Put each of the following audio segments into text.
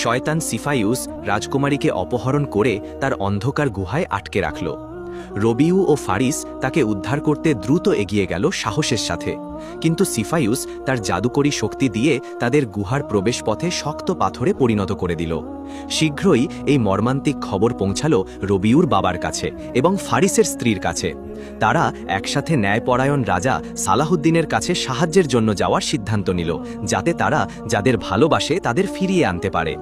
শয়তান সিফাইউস রাজকুমারীকে অপহরণ করে তার অন্ধকার গুহায় আটকে রাখল। রবিউ ও ফারিস তাকে উদ্ধার করতে দ্রুত এগিয়ে গেল সাহসের সাথে, কিন্তু সিফাইউস তার জাদুকরী শক্তি দিয়ে তাদের গুহার প্রবেশপথে শক্ত পাথরে পরিণত করে দিল। শীঘ্রই এই মর্মান্তিক খবর পৌঁছালো রবিউর বাবার কাছে এবং ফারিসের স্ত্রীর কাছে। তারা একসাথে ন্যায়পরায়ণ রাজা সালাহুদ্দিনের কাছে সাহায্যের জন্য যাওয়ার সিদ্ধান্ত নিল, যাতে তারা যাদের ভালোবাসে তাদের ফিরিয়ে আনতে পারে।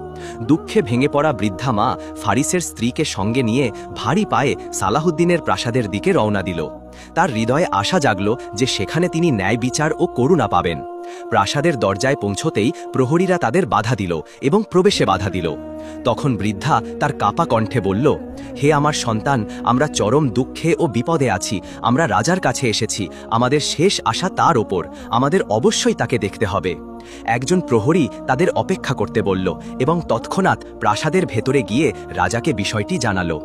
দুঃখে ভেঙে পড়া বৃদ্ধা মা ফারিসের স্ত্রীকে সঙ্গে নিয়ে ভারী পায়ে সালাহুদ্দিনের প্রাসাদের দিকে রওনা দিল। তার হৃদয়ে আশা জাগল যে সেখানে তিনি ন্যায় বিচার ও করুণা পাবেন। প্রাসাদের দরজায় পৌঁছতেই প্রহরীরা তাদের বাধা দিল এবং প্রবেশে বাধা দিল। তখন বৃদ্ধা তার কাপা কণ্ঠে বলল, হে আমার সন্তান, আমরা চরম দুঃখে ও বিপদে আছি। আমরা রাজার কাছে এসেছি, আমাদের শেষ আশা তার ওপর, আমাদের অবশ্যই তাকে দেখতে হবে। একজন প্রহরী তাদের অপেক্ষা করতে বলল এবং তৎক্ষণাৎ প্রাসাদের ভেতরে গিয়ে রাজাকে বিষয়টি জানালো।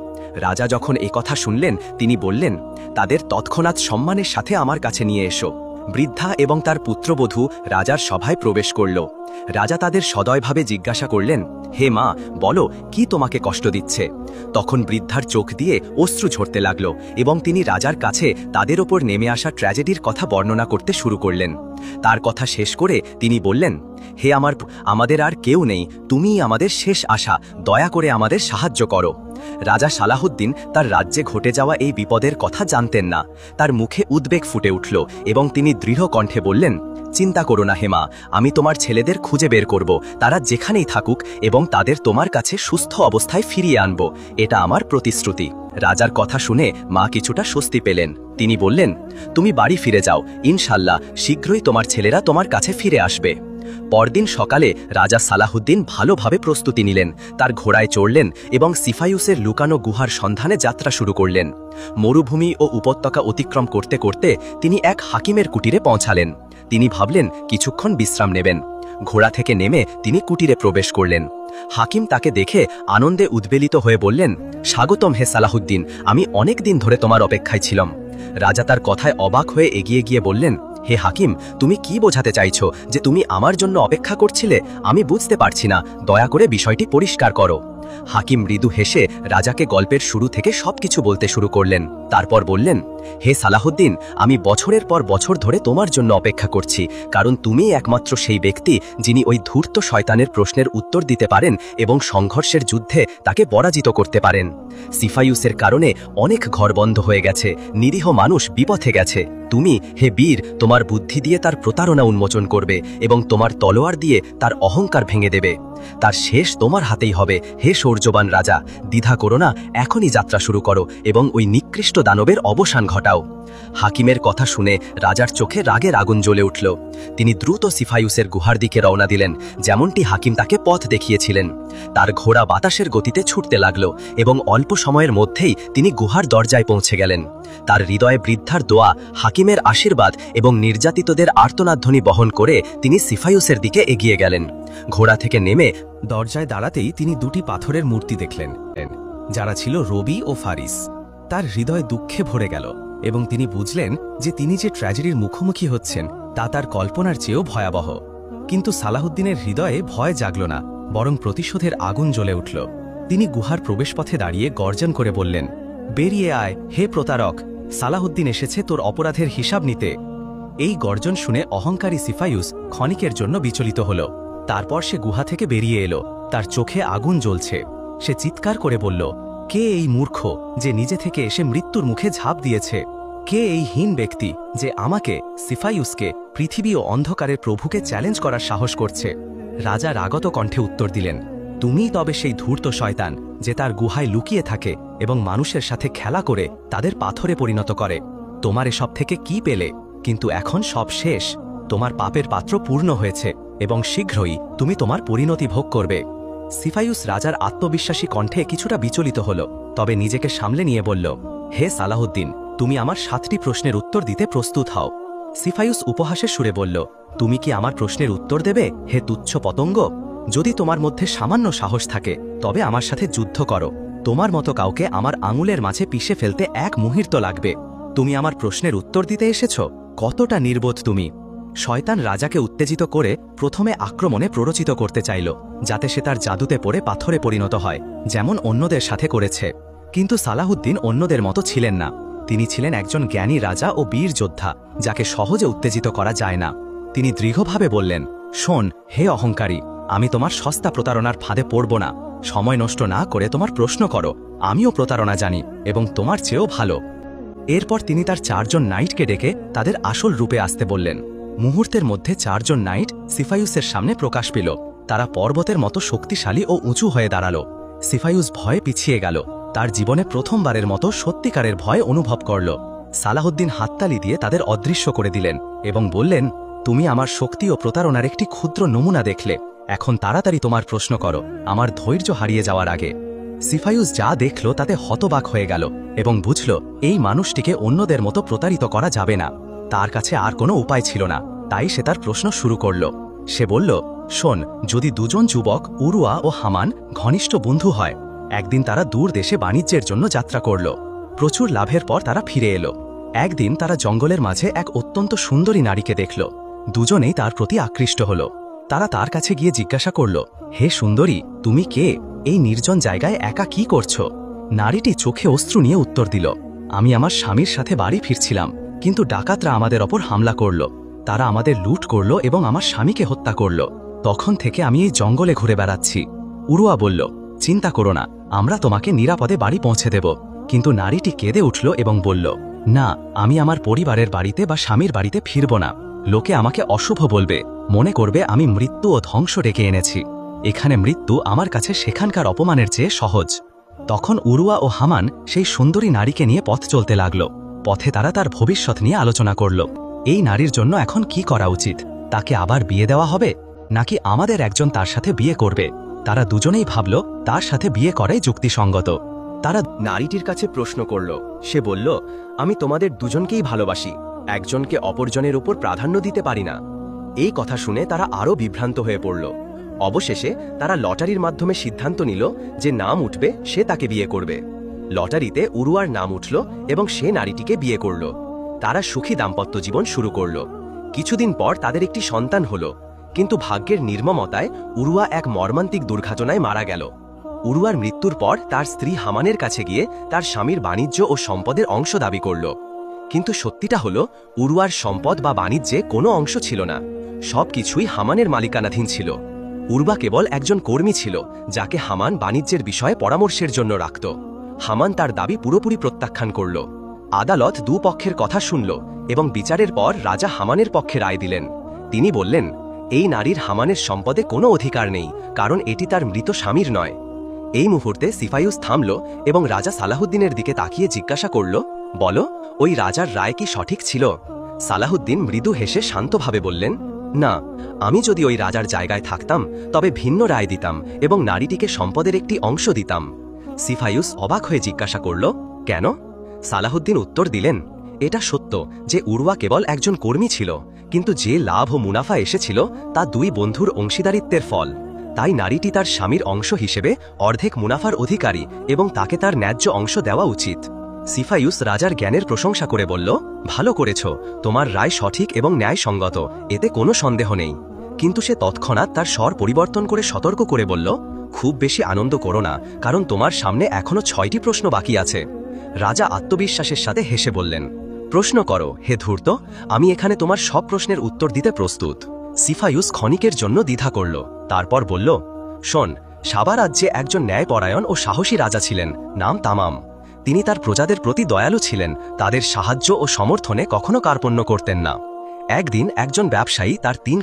রাজা যখন কথা শুনলেন তিনি বললেন, তাদের তৎক্ষণাৎ সম্মানের সাথে আমার কাছে নিয়ে এসো। বৃদ্ধা এবং তার পুত্রবধূ রাজার সভায় প্রবেশ করল। রাজা তাদের সদয়ভাবে জিজ্ঞাসা করলেন, হে মা, বলো কি তোমাকে কষ্ট দিচ্ছে? তখন বৃদ্ধার চোখ দিয়ে অশ্রু ঝরতে লাগল এবং তিনি রাজার কাছে তাদের ওপর নেমে আসা ট্র্যাজেডির কথা বর্ণনা করতে শুরু করলেন। তার কথা শেষ করে তিনি বললেন, হে আমাদের আর কেউ নেই, তুমিই আমাদের শেষ আশা, দয়া করে আমাদের সাহায্য করো। রাজা সালাহুদ্দিন তার রাজ্যে ঘটে যাওয়া এই বিপদের কথা জানতেন না। তার মুখে উদ্বেগ ফুটে উঠল এবং তিনি দৃঢ় কণ্ঠে বললেন, চিন্তা করো না হেমা, আমি তোমার ছেলেদের খুঁজে বের করব, তারা যেখানেই থাকুক, এবং তাদের তোমার কাছে সুস্থ অবস্থায় ফিরিয়ে আনব, এটা আমার প্রতিশ্রুতি। রাজার কথা শুনে মা কিছুটা স্বস্তি পেলেন। তিনি বললেন, তুমি বাড়ি ফিরে যাও, ইনশাল্লাহ শীঘ্রই তোমার ছেলেরা তোমার কাছে ফিরে আসবে। পরদিন সকালে রাজা সালাহুদ্দিন ভালোভাবে প্রস্তুতি নিলেন। তার ঘোড়ায় চড়লেন এবং সিফাইউসের লুকানো গুহার সন্ধানে যাত্রা শুরু করলেন। মরুভূমি ও উপত্যকা অতিক্রম করতে করতে তিনি এক হাকিমের কুটিরে পৌঁছালেন। তিনি ভাবলেন কিছুক্ষণ বিশ্রাম নেবেন। ঘোড়া থেকে নেমে তিনি কুটিরে প্রবেশ করলেন। হাকিম তাকে দেখে আনন্দে উদ্বেলিত হয়ে বললেন, স্বাগতম হে সালাহুদ্দিন, আমি অনেক দিন ধরে তোমার অপেক্ষায় ছিলাম। রাজা তার কথায় অবাক হয়ে এগিয়ে গিয়ে বললেন, হে হাকিম, তুমি কি বোঝাতে চাইছো যে তুমি আমার জন্য অপেক্ষা করছিলে? আমি বুঝতে পারছি না, দয়া করে বিষয়টি পরিষ্কার করো। হাকিম মৃদু হেসে রাজাকে গল্পের শুরু থেকে সবকিছু বলতে শুরু করলেন। তারপর বললেন, হে সালাহুদ্দিন, আমি বছরের পর বছর ধরে তোমার জন্য অপেক্ষা করছি, কারণ তুমিই একমাত্র সেই ব্যক্তি যিনি ওই ধূর্ত শয়তানের প্রশ্নের উত্তর দিতে পারেন এবং সংঘর্ষের যুদ্ধে তাকে পরাজিত করতে পারেন। সিফাইউসের কারণে অনেক ঘর বন্ধ হয়ে গেছে, নিরীহ মানুষ বিপথে গেছে। তুমি, হে বীর, তোমার বুদ্ধি দিয়ে তার প্রতারণা উন্মোচন করবে এবং তোমার তলোয়ার দিয়ে তার অহংকার ভেঙে দেবে। তার শেষ তোমার হাতেই হবে, হে শৌর্যবান রাজা। দ্বিধা করো না, এখনই যাত্রা শুরু করো এবং ওই নিকৃষ্ট দানবের অবসান ঘটাও। হাকিমের কথা শুনে রাজার চোখে রাগের আগুন জ্বলে উঠল। তিনি দ্রুত সিফাইউসের গুহার দিকে রওনা দিলেন, যেমনটি হাকিম তাকে পথ দেখিয়েছিলেন। তার ঘোড়া বাতাসের গতিতে ছুটতে লাগল এবং অল্প সময়ের মধ্যেই তিনি গুহার দরজায় পৌঁছে গেলেন। তার হৃদয়ে বৃদ্ধার দোয়া, হাকিমের আশীর্বাদ এবং নির্যাতিতদের আর্তনাধ্বনি বহন করে তিনি সিফাইউসের দিকে এগিয়ে গেলেন। ঘোড়া থেকে নেমে দরজায় দাঁড়াতেই তিনি দুটি পাথরের মূর্তি দেখলেন, যারা ছিল রবি ও ফারিস। তার হৃদয় দুঃখে ভরে গেল এবং তিনি বুঝলেন যে তিনি যে ট্র্যাজেডির মুখোমুখি হচ্ছেন তা তার কল্পনার চেয়েও ভয়াবহ। কিন্তু সালাহুদ্দিনের হৃদয়ে ভয় জাগল না, বরং প্রতিশোধের আগুন জ্বলে উঠল। তিনি গুহার প্রবেশপথে দাঁড়িয়ে গর্জন করে বললেন, বেরিয়ে আয় হে প্রতারক, সালাহুদ্দিন এসেছে তোর অপরাধের হিসাব নিতে। এই গর্জন শুনে অহংকারী সিফাইউস ক্ষণিকের জন্য বিচলিত হল। তারপর সে গুহা থেকে বেরিয়ে এলো, তার চোখে আগুন জ্বলছে। সে চিৎকার করে বলল, কে এই মূর্খ যে নিজে থেকে এসে মৃত্যুর মুখে ঝাঁপ দিয়েছে? কে এই হীন ব্যক্তি যে আমাকে, সিফাইউসকে, পৃথিবী ও অন্ধকারের প্রভুকে চ্যালেঞ্জ করার সাহস করছে? রাজা রাগত কণ্ঠে উত্তর দিলেন, তুমিই তবে সেই ধূর্ত শয়তান যে তার গুহায় লুকিয়ে থাকে এবং মানুষের সাথে খেলা করে তাদের পাথরে পরিণত করে। তোমার এসব থেকে কি পেলে? কিন্তু এখন সব শেষ। তোমার পাপের পাত্র পূর্ণ হয়েছে এবং শীঘ্রই তুমি তোমার পরিণতি ভোগ করবে। সিফাইউস রাজার আত্মবিশ্বাসী কণ্ঠে কিছুটা বিচলিত হল, তবে নিজেকে সামলে নিয়ে বলল, হে সালাহুদ্দিন, তুমি আমার 7টি প্রশ্নের উত্তর দিতে প্রস্তুত হও। সিফাইউস উপহাসের সুরে বলল, তুমি কি আমার প্রশ্নের উত্তর দেবে, হে তুচ্ছ পতঙ্গ? যদি তোমার মধ্যে সামান্য সাহস থাকে তবে আমার সাথে যুদ্ধ করো। তোমার মতো কাউকে আমার আঙুলের মাঝে পিষে ফেলতে এক মুহূর্ত লাগবে। তুমি আমার প্রশ্নের উত্তর দিতে এসেছ? কতটা নির্বোধ তুমি! শয়তান রাজাকে উত্তেজিত করে প্রথমে আক্রমণে প্ররোচিত করতে চাইল, যাতে সে তার জাদুতে পড়ে পাথরে পরিণত হয়, যেমন অন্যদের সাথে করেছে। কিন্তু সালাহুদ্দিন অন্যদের মতো ছিলেন না। তিনি ছিলেন একজন জ্ঞানী রাজা ও বীর যোদ্ধা, যাকে সহজে উত্তেজিত করা যায় না। তিনি দৃঢ়ভাবে বললেন, শোন হে অহংকারী, আমি তোমার সস্তা প্রতারণার ফাঁদে পড়ব না। সময় নষ্ট না করে তোমার প্রশ্ন করো। আমিও প্রতারণা জানি এবং তোমার চেয়েও ভালো। এরপর তিনি তার 4 জন নাইটকে ডেকে তাদের আসল রূপে আসতে বললেন। মুহূর্তের মধ্যে 4 জন নাইট সিফাইউসের সামনে প্রকাশ পেল। তারা পর্বতের মতো শক্তিশালী ও উঁচু হয়ে দাঁড়ালো। সিফাইউস ভয়ে পিছিয়ে গেল। তার জীবনে প্রথমবারের মতো সত্যিকারের ভয় অনুভব করল। সালাহুদ্দিন হাততালি দিয়ে তাদের অদৃশ্য করে দিলেন এবং বললেন, তুমি আমার শক্তি ও প্রতারণার একটি ক্ষুদ্র নমুনা দেখলে। এখন তাড়াতাড়ি তোমার প্রশ্ন করো, আমার ধৈর্য হারিয়ে যাওয়ার আগে। সিফাইউস যা দেখল তাতে হতবাক হয়ে গেল এবং বুঝল এই মানুষটিকে অন্যদের মতো প্রতারিত করা যাবে না। তার কাছে আর কোনো উপায় ছিল না, তাই সে তার প্রশ্ন শুরু করল। সে বলল, শোন, যদি দুজন যুবক উরুয়া ও হামান ঘনিষ্ঠ বন্ধু হয়, একদিন তারা দূর দেশে বাণিজ্যের জন্য যাত্রা করল। প্রচুর লাভের পর তারা ফিরে এলো। একদিন তারা জঙ্গলের মাঝে এক অত্যন্ত সুন্দরী নারীকে দেখল। দুজনেই তার প্রতি আকৃষ্ট হল। তারা তার কাছে গিয়ে জিজ্ঞাসা করল, হে সুন্দরী, তুমি কে? এই নির্জন জায়গায় একা কি করছো? নারীটি চোখে অশ্রু নিয়ে উত্তর দিল, আমি আমার স্বামীর সাথে বাড়ি ফিরছিলাম, কিন্তু ডাকাতরা আমাদের ওপর হামলা করল। তারা আমাদের লুট করল এবং আমার স্বামীকে হত্যা করল। তখন থেকে আমি এই জঙ্গলে ঘুরে বেড়াচ্ছি। উরুয়া বলল, চিন্তা করো না, আমরা তোমাকে নিরাপদে বাড়ি পৌঁছে দেব। কিন্তু নারীটি কেঁদে উঠল এবং বলল, না, আমি আমার পরিবারের বাড়িতে বা স্বামীর বাড়িতে ফিরব না। লোকে আমাকে অশুভ বলবে, মনে করবে আমি মৃত্যু ও ধ্বংস ডেকে এনেছি। এখানে মৃত্যু আমার কাছে সেখানকার অপমানের চেয়ে সহজ। তখন উরুয়া ও হামান সেই সুন্দরী নারীকে নিয়ে পথ চলতে লাগল। পথে তারা তার ভবিষ্যৎ নিয়ে আলোচনা করল। এই নারীর জন্য এখন কি করা উচিত? তাকে আবার বিয়ে দেওয়া হবে, নাকি আমাদের একজন তার সাথে বিয়ে করবে? তারা দুজনেই ভাবল তার সাথে বিয়ে করাই যুক্তিসঙ্গত। তারা নারীটির কাছে প্রশ্ন করল। সে বলল, আমি তোমাদের দুজনকেই ভালোবাসি, একজনকে অপরজনের উপর প্রাধান্য দিতে পারি না। এই কথা শুনে তারা আরও বিভ্রান্ত হয়ে পড়ল। অবশেষে তারা লটারির মাধ্যমে সিদ্ধান্ত নিল যে নাম উঠবে সে তাকে বিয়ে করবে। লটারিতে উরুয়ার নাম উঠল এবং সে নারীটিকে বিয়ে করল। তারা সুখী দাম্পত্য জীবন শুরু করল। কিছুদিন পর তাদের একটি সন্তান হল, কিন্তু ভাগ্যের নির্মমতায় উরুয়া এক মর্মান্তিক দুর্ঘটনায় মারা গেল। উরুয়ার মৃত্যুর পর তার স্ত্রী হামানের কাছে গিয়ে তার স্বামীর বাণিজ্য ও সম্পদের অংশ দাবি করল। কিন্তু সত্যিটা হল, উরুয়ার সম্পদ বা বাণিজ্যে কোনো অংশ ছিল না। সবকিছুই হামানের মালিকানাধীন ছিল। উরুয়া কেবল একজন কর্মী ছিল, যাকে হামান বাণিজ্যের বিষয়ে পরামর্শের জন্য রাখত। হামান তার দাবি পুরোপুরি প্রত্যাখ্যান করল। আদালত দুপক্ষের কথা শুনল এবং বিচারের পর রাজা হামানের পক্ষে রায় দিলেন। তিনি বললেন, এই নারীর হামানের সম্পদে কোনো অধিকার নেই, কারণ এটি তার মৃত স্বামীর নয়। এই মুহূর্তে সিফাইউস থামল এবং রাজা সালাহুদ্দিনের দিকে তাকিয়ে জিজ্ঞাসা করল, বলো, ওই রাজার রায় কি সঠিক ছিল? সালাহুদ্দিন মৃদু হেসে শান্তভাবে বললেন, না, আমি যদি ওই রাজার জায়গায় থাকতাম তবে ভিন্ন রায় দিতাম এবং নারীটিকে সম্পদের একটি অংশ দিতাম। সিফাইউস অবাক হয়ে জিজ্ঞাসা করল, কেন? সালাহুদ্দিন উত্তর দিলেন, এটা সত্য যে উরুয়া কেবল একজন কর্মী ছিল, কিন্তু যে লাভ ও মুনাফা এসেছিল তা দুই বন্ধুর অংশীদারিত্বের ফল। তাই নারীটি তার স্বামীর অংশ হিসেবে অর্ধেক মুনাফার অধিকারী এবং তাকে তার ন্যায্য অংশ দেওয়া উচিত। সিফাইউস রাজার জ্ঞানের প্রশংসা করে বলল, ভালো করেছ, তোমার রায় সঠিক এবং ন্যায়সঙ্গত, এতে কোনো সন্দেহ নেই। কিন্তু সে তৎক্ষণাৎ তার স্বর পরিবর্তন করে সতর্ক করে বলল, খুব বেশি আনন্দ করো না, কারণ তোমার সামনে এখনো 6টি প্রশ্ন বাকি আছে। রাজা আত্মবিশ্বাসের সাথে হেসে বললেন, প্রশ্ন করো হে ধূর্ত, আমি এখানে তোমার সব প্রশ্নের উত্তর দিতে প্রস্তুত। সিফাইউস ক্ষণিকের জন্য দ্বিধা করল, তারপর বলল, শোন, সাবা রাজ্যে একজন ন্যায়পরায়ণ ও সাহসী রাজা ছিলেন, নাম তামাম। তিনি তার প্রজাদের প্রতি দয়ালু ছিলেন, তাদের সাহায্য ও সমর্থনে কখনো কার্পণ্য করতেন না। একদিন একজন ব্যবসায়ী তার 3